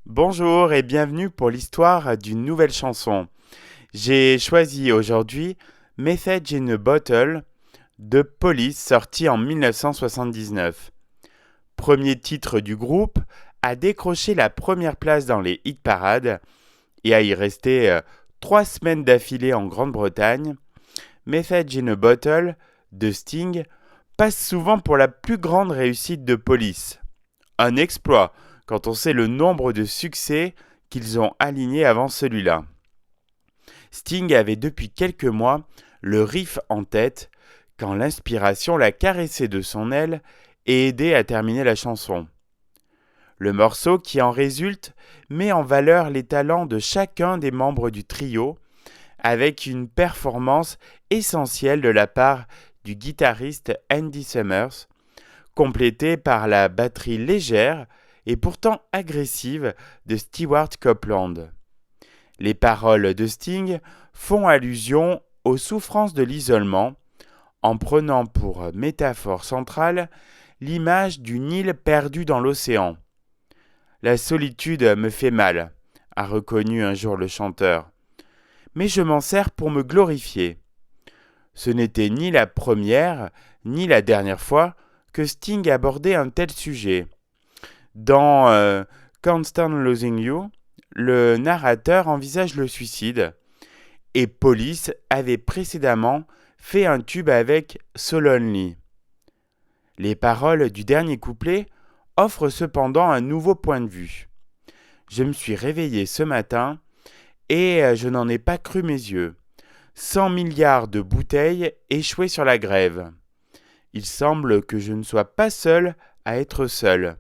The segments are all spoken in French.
Bonjour et bienvenue pour l'histoire d'une nouvelle chanson. J'ai choisi aujourd'hui Message in a Bottle de Police sorti en 1979. Premier titre du groupe, a décroché la première place dans les hit parades et à y rester 3 semaines d'affilée en Grande-Bretagne. Message in a Bottle de Sting passe souvent pour la plus grande réussite de Police. Un exploit quand on sait le nombre de succès qu'ils ont alignés avant celui-là. Sting avait depuis quelques mois le riff en tête quand l'inspiration l'a caressé de son aile et aidé à terminer la chanson. Le morceau qui en résulte met en valeur les talents de chacun des membres du trio avec une performance essentielle de la part du guitariste Andy Summers, complétée par la batterie légère et pourtant agressive de Stewart Copeland. Les paroles de Sting font allusion aux souffrances de l'isolement, en prenant pour métaphore centrale l'image d'une île perdue dans l'océan. La solitude me fait mal, a reconnu un jour le chanteur, mais je m'en sers pour me glorifier. Ce n'était ni la première ni la dernière fois que Sting abordait un tel sujet. Dans Can't Stand Losing You, le narrateur envisage le suicide et Police avait précédemment fait un tube avec So Lonely. Les paroles du dernier couplet offrent cependant un nouveau point de vue. Je me suis réveillé ce matin et je n'en ai pas cru mes yeux. 100 milliards de bouteilles échouées sur la grève. Il semble que je ne sois pas seul à être seul.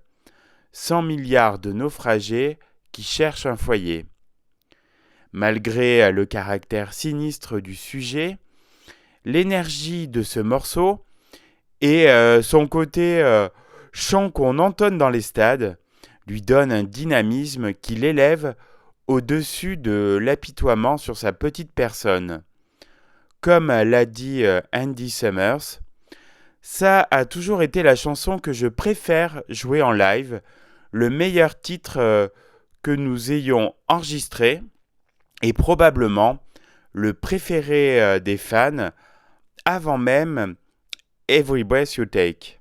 100 milliards de naufragés qui cherchent un foyer. Malgré le caractère sinistre du sujet, l'énergie de ce morceau et son côté chant qu'on entonne dans les stades lui donnent un dynamisme qui l'élève au-dessus de l'apitoiement sur sa petite personne. Comme l'a dit Andy Summers, ça a toujours été la chanson que je préfère jouer en live, le meilleur titre que nous ayons enregistré et probablement le préféré des fans avant même Every Breath You Take.